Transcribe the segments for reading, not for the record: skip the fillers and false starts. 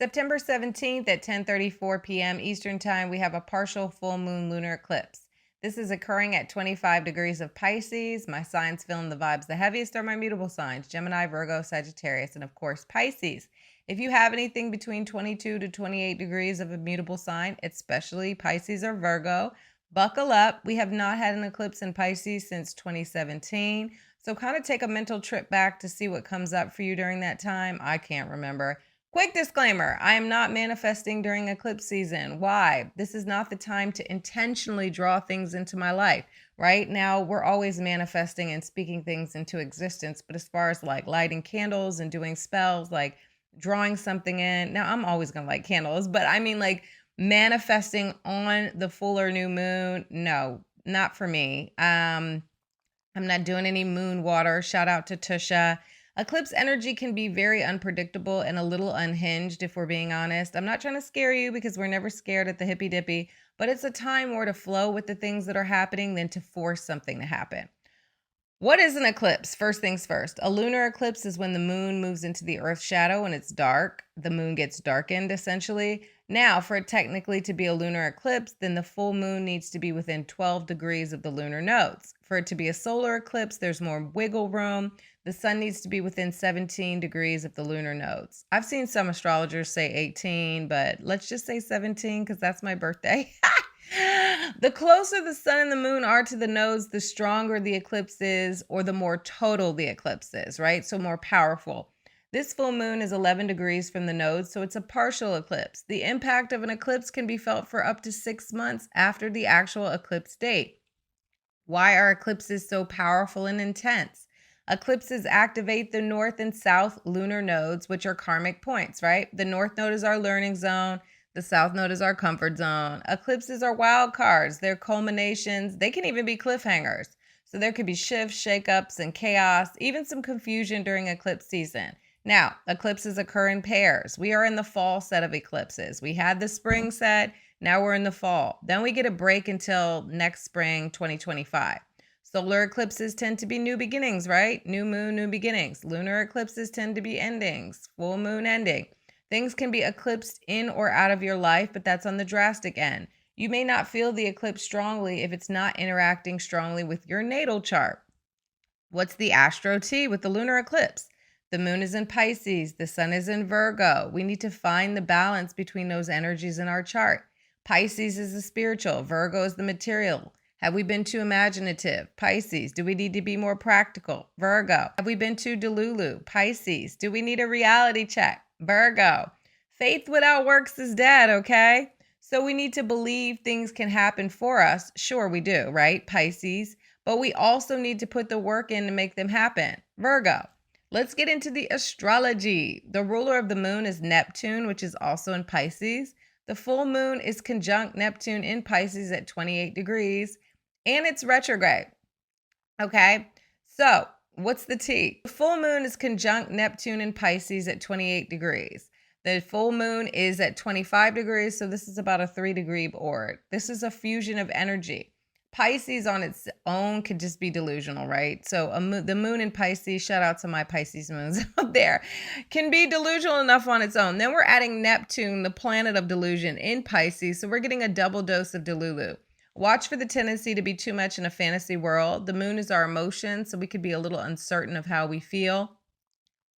September 17th at 10:34 p.m. Eastern Time, we have a partial full moon lunar eclipse. This is occurring at 25 degrees of Pisces. My signs feeling the vibes the heaviest are my mutable signs, Gemini, Virgo, Sagittarius, and of course Pisces. If you have anything between 22 to 28 degrees of a mutable sign, especially Pisces or Virgo, buckle up. We have not had an eclipse in Pisces since 2017. So kind of take a mental trip back to see what comes up for you during that time. I can't remember. Quick disclaimer, I am not manifesting during eclipse season. Why? This is not the time to intentionally draw things into my life. Right now, we're always manifesting and speaking things into existence. But as far as like lighting candles and doing spells, like drawing something in, now I'm always going to light candles, but I mean like manifesting on the fuller new moon, no, not for me. I'm not doing any moon water. Shout out to Tusha. Eclipse energy can be very unpredictable and a little unhinged, if we're being honest. I'm not trying to scare you because we're never scared at the hippy dippy, but it's a time more to flow with the things that are happening than to force something to happen. What is an eclipse? First things first. A lunar eclipse is when the moon moves into the earth's shadow and it's dark. The moon gets darkened, essentially. Now, for it technically to be a lunar eclipse, then the full moon needs to be within 12 degrees of the lunar nodes. For it to be a solar eclipse, there's more wiggle room. The sun needs to be within 17 degrees of the lunar nodes. I've seen some astrologers say 18, but let's just say 17 because that's my birthday. The closer the sun and the moon are to the nodes, the stronger the eclipse is, or the more total the eclipse is, right? So more powerful. This full moon is 11 degrees from the nodes, so it's a partial eclipse. The impact of an eclipse can be felt for up to 6 months after the actual eclipse date. Why are eclipses so powerful and intense? Eclipses activate the north and south lunar nodes, which are karmic points, right? The north node is our learning zone. The south node is our comfort zone. Eclipses are wild cards. They're culminations. They can even be cliffhangers. So there could be shifts, shakeups, and chaos, even some confusion during eclipse season. Now, eclipses occur in pairs. We are in the fall set of eclipses. We had the spring set. Now we're in the fall. Then we get a break until next spring, 2025. Solar eclipses tend to be new beginnings, right? New moon, new beginnings. Lunar eclipses tend to be endings. Full moon ending. Things can be eclipsed in or out of your life, but that's on the drastic end. You may not feel the eclipse strongly if it's not interacting strongly with your natal chart. What's the astro tea with the lunar eclipse? The moon is in Pisces. The sun is in Virgo. We need to find the balance between those energies in our chart. Pisces is the spiritual. Virgo is the material. Have we been too imaginative? Pisces. Do we need to be more practical? Virgo. Have we been too delulu? Pisces. Do we need a reality check? Virgo. Faith without works is dead, okay? So we need to believe things can happen for us. Sure, we do, right? Pisces. But we also need to put the work in to make them happen. Virgo. Let's get into the astrology. The ruler of the moon is Neptune, which is also in Pisces. The full moon is conjunct Neptune in Pisces at 28 degrees, and it's retrograde. Okay, so what's the tea? The full moon is conjunct Neptune in Pisces at 28 degrees. The full moon is at 25 degrees, so this is about a 3-degree orb. This is a fusion of energy. Pisces on its own could just be delusional, right? So the moon in Pisces, shout out to my Pisces moons out there, can be delusional enough on its own. Then we're adding Neptune, the planet of delusion, in Pisces, so we're getting a double dose of delulu. Watch for the tendency to be too much in a fantasy world. The moon is our emotion, so we could be a little uncertain of how we feel.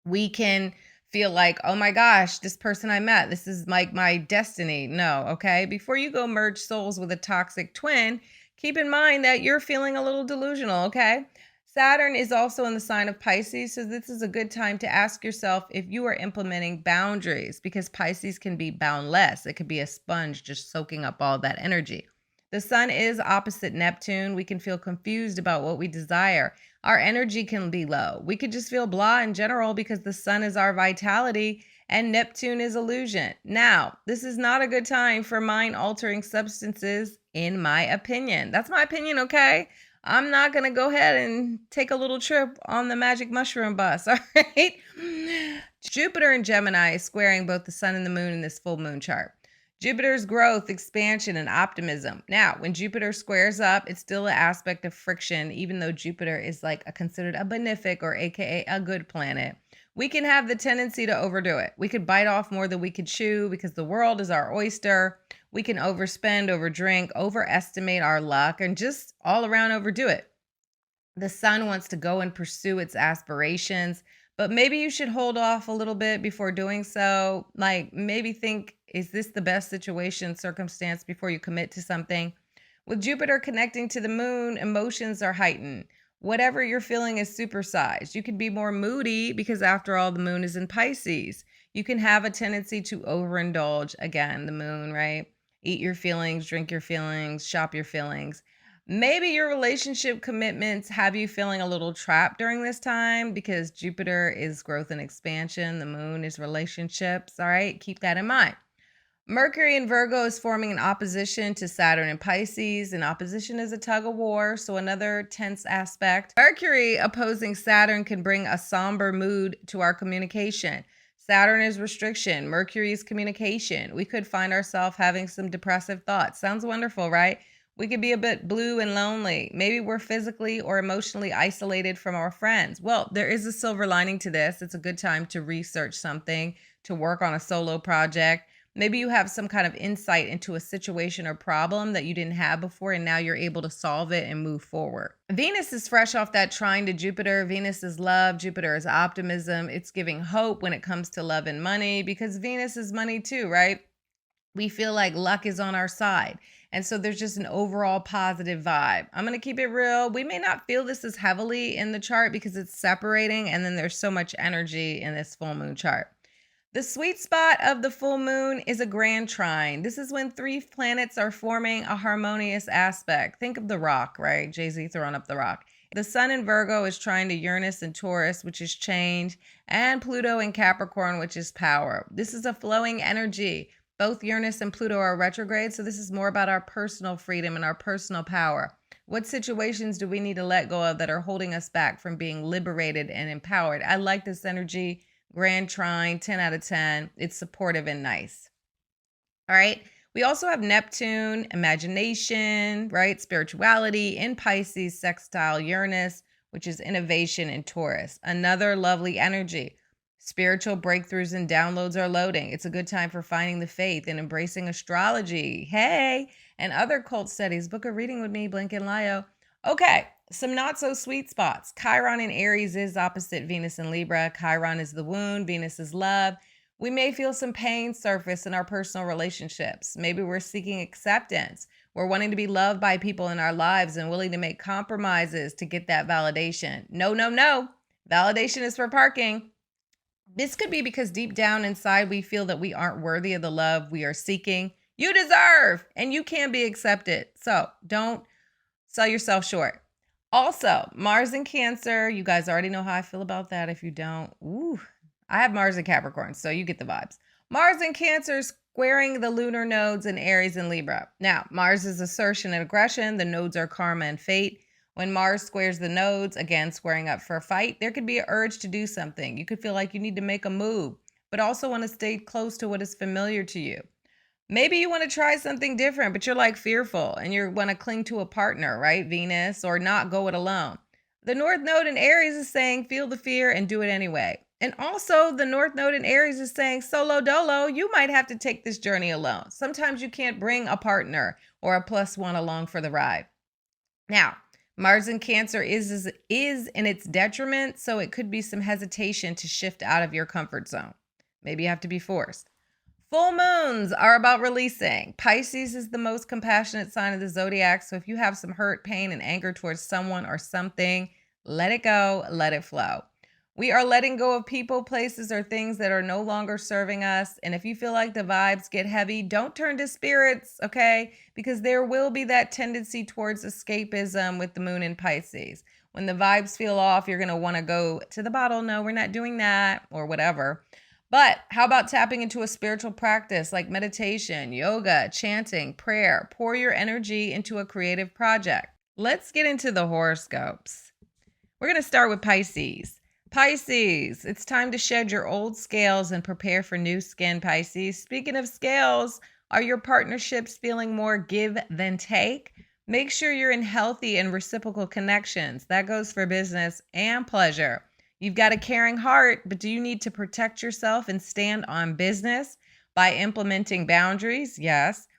We can feel like, oh my gosh, this person I met, this is like my destiny. No, okay? Before you go merge souls with a toxic twin, keep in mind that you're feeling a little delusional, okay? Saturn is also in the sign of Pisces, so this is a good time to ask yourself if you are implementing boundaries, because Pisces can be boundless. It could be a sponge just soaking up all that energy. The sun is opposite Neptune. We can feel confused about what we desire. Our energy can be low. We could just feel blah in general because the sun is our vitality and Neptune is illusion. Now, this is not a good time for mind-altering substances, in my opinion. That's my opinion, okay? I'm not going to go ahead and take a little trip on the magic mushroom bus, all right? Jupiter in Gemini is squaring both the sun and the moon in this full moon chart. Jupiter's growth, expansion, and optimism. Now, when Jupiter squares up, it's still an aspect of friction, even though Jupiter is like considered a benefic or AKA a good planet. we can have the tendency to overdo it. We could bite off more than we could chew because the world is our oyster. We can overspend, overdrink, overestimate our luck, and just all around overdo it. The sun wants to go and pursue its aspirations, but maybe you should hold off a little bit before doing so. Like maybe think, is this the best situation, circumstance before you commit to something? With Jupiter connecting to the moon, emotions are heightened. Whatever you're feeling is supersized. You could be more moody because after all, the moon is in Pisces. You can have a tendency to overindulge. Again, the moon, right? Eat your feelings, drink your feelings, shop your feelings. Maybe your relationship commitments have you feeling a little trapped during this time because Jupiter is growth and expansion. The moon is relationships. All right, keep that in mind. Mercury in Virgo is forming an opposition to Saturn in Pisces. An opposition is a tug of war, so another tense aspect. Mercury opposing Saturn can bring a somber mood to our communication. Saturn is restriction. Mercury is communication. We could find ourselves having some depressive thoughts. Sounds wonderful, right? We could be a bit blue and lonely. Maybe we're physically or emotionally isolated from our friends. Well, there is a silver lining to this. It's a good time to research something, to work on a solo project. Maybe you have some kind of insight into a situation or problem that you didn't have before, and now you're able to solve it and move forward. Venus is fresh off that trine to Jupiter. Venus is love. Jupiter is optimism. It's giving hope when it comes to love and money because Venus is money too, right? We feel like luck is on our side. And so there's just an overall positive vibe. I'm going to keep it real. We may not feel this as heavily in the chart because it's separating, and then there's so much energy in this full moon chart. The sweet spot of the full moon is a grand trine. This is when 3 planets are forming a harmonious aspect. Think of The Rock, right? Jay-Z throwing up The Rock. The sun in Virgo is trying to Uranus in Taurus, which is change, and Pluto in Capricorn, which is power. This is a flowing energy. Both Uranus and Pluto are retrograde, so this is more about our personal freedom and our personal power. What situations do we need to let go of that are holding us back from being liberated and empowered? I like this energy. Grand trine, 10 out of 10. It's supportive and nice. All right. We also have Neptune, imagination, right? Spirituality in Pisces, sextile Uranus, which is innovation in Taurus. Another lovely energy. Spiritual breakthroughs and downloads are loading. It's a good time for finding the faith and embracing astrology. Hey, and other cult studies. Book a reading with me, Blink and Lio. Okay, some not so sweet spots. Chiron in Aries is opposite Venus in Libra. Chiron is the wound. Venus is love. We may feel some pain surface in our personal relationships. Maybe we're seeking acceptance. We're wanting to be loved by people in our lives and willing to make compromises to get that validation. No, no, no. Validation is for parking. This could be because deep down inside, we feel that we aren't worthy of the love we are seeking. You deserve, and you can be accepted. So don't sell yourself short. Also, Mars in Cancer. You guys already know how I feel about that. If you don't, I have Mars in Capricorn, so you get the vibes. Mars in Cancer squaring the lunar nodes in Aries and Libra. Now, Mars is assertion and aggression. The nodes are karma and fate. When Mars squares the nodes, again, squaring up for a fight, there could be an urge to do something. You could feel like you need to make a move, but also want to stay close to what is familiar to you. Maybe you want to try something different, but you're like fearful and you want to cling to a partner, right? Venus, or not go it alone. The North Node in Aries is saying, feel the fear and do it anyway. And also the North Node in Aries is saying, solo dolo, you might have to take this journey alone. Sometimes you can't bring a partner or a +1 along for the ride. Now, Mars in Cancer is in its detriment, so it could be some hesitation to shift out of your comfort zone. Maybe you have to be forced. Full moons are about releasing. Pisces is the most compassionate sign of the zodiac, so if you have some hurt, pain, and anger towards someone or something, let it go, let it flow. We are letting go of people, places, or things that are no longer serving us. And if you feel like the vibes get heavy, don't turn to spirits, okay? Because there will be that tendency towards escapism with the moon in Pisces. When the vibes feel off, you're going to want to go to the bottle. No, we're not doing that, or whatever. But how about tapping into a spiritual practice like meditation, yoga, chanting, prayer? Pour your energy into a creative project. Let's get into the horoscopes. We're going to start with Pisces. Pisces, it's time to shed your old scales and prepare for new skin, Pisces. Speaking of scales, are your partnerships feeling more give than take? Make sure you're in healthy and reciprocal connections. That goes for business and pleasure. You've got a caring heart, but do you need to protect yourself and stand on business by implementing boundaries? Yes.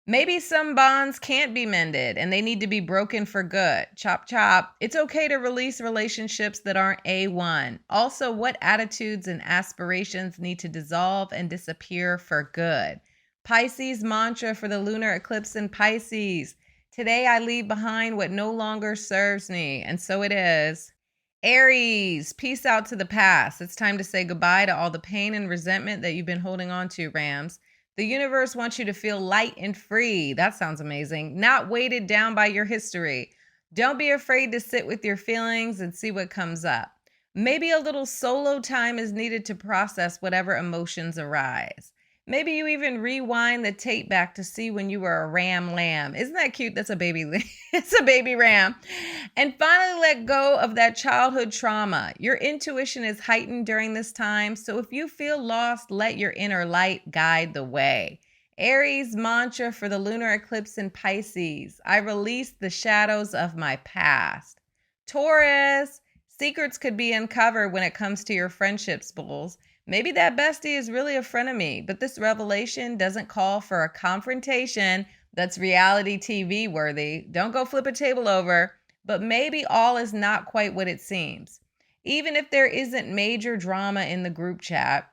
Maybe some bonds can't be mended and they need to be broken for good. Chop, chop. It's okay to release relationships that aren't A1. Also, what attitudes and aspirations need to dissolve and disappear for good? Pisces mantra for the lunar eclipse in Pisces. Today I leave behind what no longer serves me, and so it is. Aries, peace out to the past. It's time to say goodbye to all the pain and resentment that you've been holding on to, Rams. The universe wants you to feel light and free. That sounds amazing. Not weighted down by your history. Don't be afraid to sit with your feelings and see what comes up. Maybe a little solo time is needed to process whatever emotions arise. Maybe you even rewind the tape back to see when you were a ram lamb. Isn't that cute? That's a baby. It's a baby ram. And finally let go of that childhood trauma. Your intuition is heightened during this time, so if you feel lost, let your inner light guide the way. Aries mantra for the lunar eclipse in Pisces. I release the shadows of my past. Taurus, secrets could be uncovered when it comes to your friendships, bulls. Maybe that bestie is really a frenemy, but this revelation doesn't call for a confrontation that's reality TV worthy. Don't go flip a table over, but maybe all is not quite what it seems. Even if there isn't major drama in the group chat,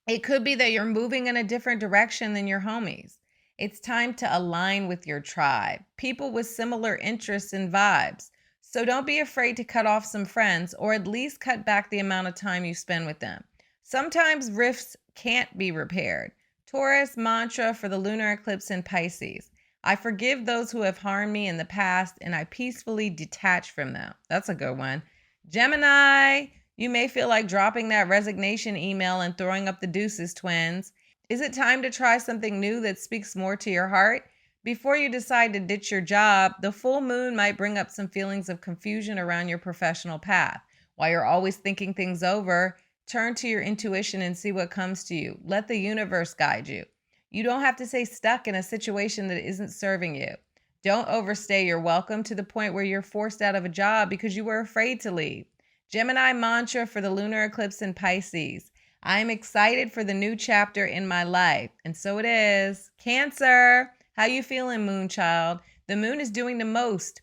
it could be that you're moving in a different direction than your homies. It's time to align with your tribe, people with similar interests and vibes. So don't be afraid to cut off some friends, or at least cut back the amount of time you spend with them. Sometimes rifts can't be repaired. Taurus mantra for the lunar eclipse in Pisces. I forgive those who have harmed me in the past and I peacefully detach from them. That's a good one. Gemini, you may feel like dropping that resignation email and throwing up the deuces, twins. Is it time to try something new that speaks more to your heart? Before you decide to ditch your job, the full moon might bring up some feelings of confusion around your professional path. While you're always thinking things over, turn to your intuition and see what comes to you. Let the universe guide you. You don't have to stay stuck in a situation that isn't serving you. Don't overstay your welcome to the point where you're forced out of a job because you were afraid to leave. Gemini mantra for the lunar eclipse in Pisces. I am excited for the new chapter in my life, and so it is. Cancer, how you feeling, moon child? The moon is doing the most,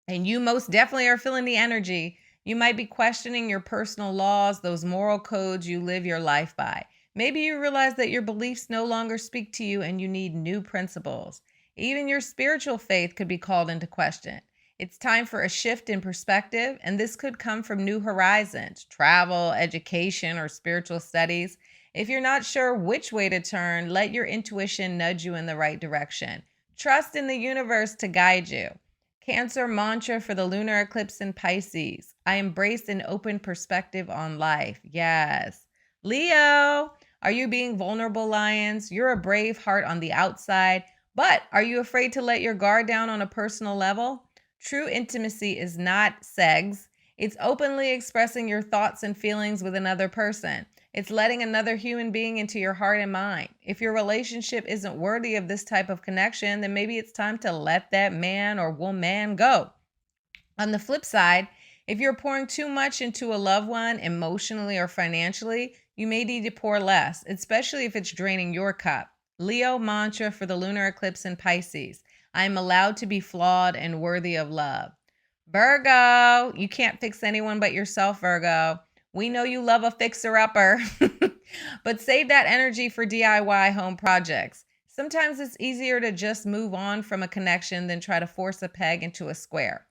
and you most definitely are feeling the energy. You might be questioning your personal laws, those moral codes you live your life by. Maybe you realize that your beliefs no longer speak to you and you need new principles. Even your spiritual faith could be called into question. It's time for a shift in perspective, and this could come from new horizons, travel, education, or spiritual studies. If you're not sure which way to turn, let your intuition nudge you in the right direction. Trust in the universe to guide you. Cancer mantra for the lunar eclipse in Pisces. I embrace an open perspective on life. Yes. Leo, are you being vulnerable, lions? You're a brave heart on the outside, but are you afraid to let your guard down on a personal level? True intimacy is not sex. It's openly expressing your thoughts and feelings with another person. It's letting another human being into your heart and mind. If your relationship isn't worthy of this type of connection, then maybe it's time to let that man or woman go. On the flip side, if you're pouring too much into a loved one emotionally or financially, you may need to pour less, especially if it's draining your cup. Leo mantra for the lunar eclipse in Pisces. I am allowed to be flawed and worthy of love. Virgo, you can't fix anyone but yourself, Virgo. We know you love a fixer-upper, but save that energy for DIY home projects. Sometimes it's easier to just move on from a connection than try to force a peg into a square.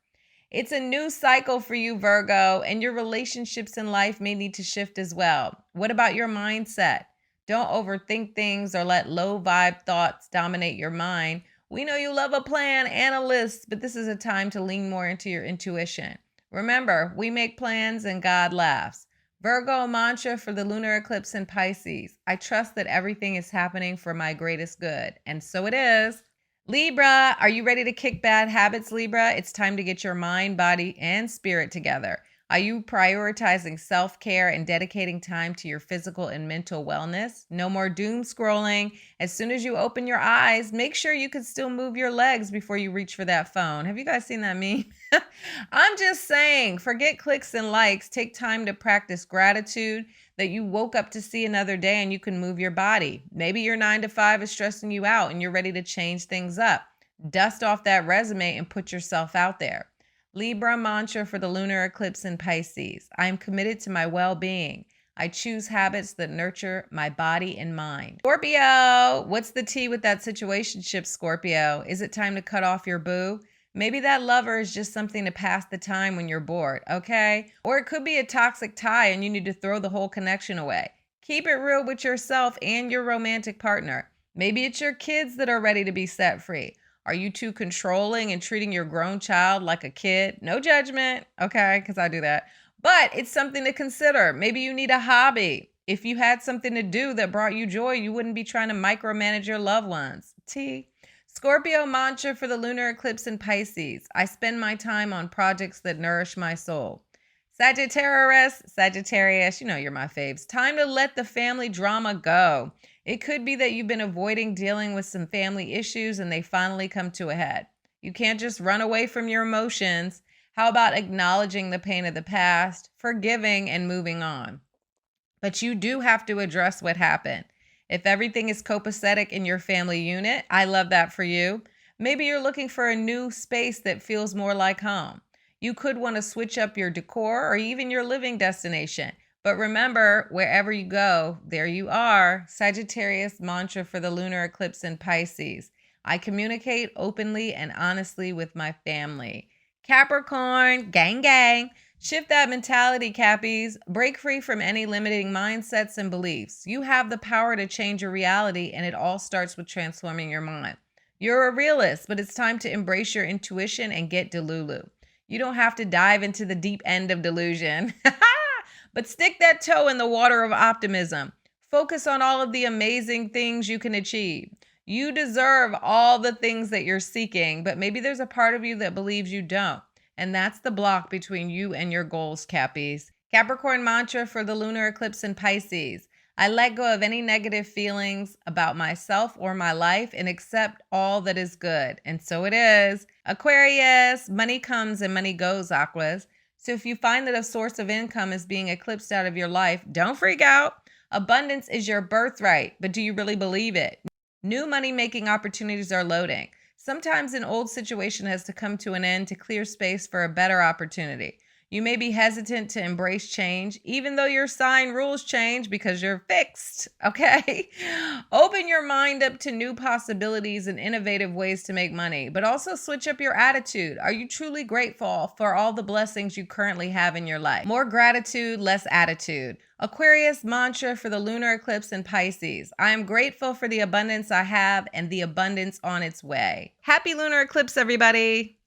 It's a new cycle for you, Virgo, and your relationships in life may need to shift as well. What about your mindset? Don't overthink things or let low-vibe thoughts dominate your mind. We know you love a plan and a list, but this is a time to lean more into your intuition. Remember, we make plans and God laughs. Virgo mantra for the lunar eclipse in Pisces. I trust that everything is happening for my greatest good, and so it is. Libra, are you ready to kick bad habits, Libra? It's time to get your mind, body, and spirit together. Are you prioritizing self-care and dedicating time to your physical and mental wellness? No more doom scrolling. As soon as you open your eyes, make sure you can still move your legs before you reach for that phone. Have you guys seen that meme? I'm just saying, forget clicks and likes. Take time to practice gratitude that you woke up to see another day and you can move your body. Maybe your 9 to 5 is stressing you out and you're ready to change things up. Dust off that resume and put yourself out there. Libra mantra for the lunar eclipse in Pisces. I am committed to my well-being. I choose habits that nurture my body and mind. Scorpio, what's the tea with that situationship, Scorpio? Is it time to cut off your boo? Maybe that lover is just something to pass the time when you're bored, okay? Or it could be a toxic tie and you need to throw the whole connection away. Keep it real with yourself and your romantic partner. Maybe it's your kids that are ready to be set free. Are you too controlling and treating your grown child like a kid? No judgment, okay, because I do that. But it's something to consider. Maybe you need a hobby. If you had something to do that brought you joy, you wouldn't be trying to micromanage your loved ones. T. Scorpio mantra for the lunar eclipse in Pisces. I spend my time on projects that nourish my soul. Sagittarius, you know you're my faves. Time to let the family drama go. It could be that you've been avoiding dealing with some family issues and they finally come to a head. You can't just run away from your emotions. How about acknowledging the pain of the past, forgiving, and moving on? But you do have to address what happened. If everything is copacetic in your family unit, I love that for you. Maybe you're looking for a new space that feels more like home. You could want to switch up your decor or even your living destination. But remember, wherever you go, there you are. Sagittarius mantra for the lunar eclipse in Pisces. I communicate openly and honestly with my family. Capricorn, gang, gang. Shift that mentality, Cappies. Break free from any limiting mindsets and beliefs. You have the power to change your reality, and it all starts with transforming your mind. You're a realist, but it's time to embrace your intuition and get delulu. You don't have to dive into the deep end of delusion. But stick that toe in the water of optimism. Focus on all of the amazing things you can achieve. You deserve all the things that you're seeking, but maybe there's a part of you that believes you don't. And that's the block between you and your goals, Cappies. Capricorn mantra for the lunar eclipse in Pisces. I let go of any negative feelings about myself or my life and accept all that is good. And so it is. Aquarius, money comes and money goes, Aquas. So if you find that a source of income is being eclipsed out of your life, don't freak out. Abundance is your birthright, but do you really believe it? New money-making opportunities are loading. Sometimes an old situation has to come to an end to clear space for a better opportunity. You may be hesitant to embrace change, even though your sign rules change because you're fixed, okay? Open your mind up to new possibilities and innovative ways to make money, but also switch up your attitude. Are you truly grateful for all the blessings you currently have in your life? More gratitude, less attitude. Aquarius mantra for the lunar eclipse in Pisces. I am grateful for the abundance I have and the abundance on its way. Happy lunar eclipse, everybody.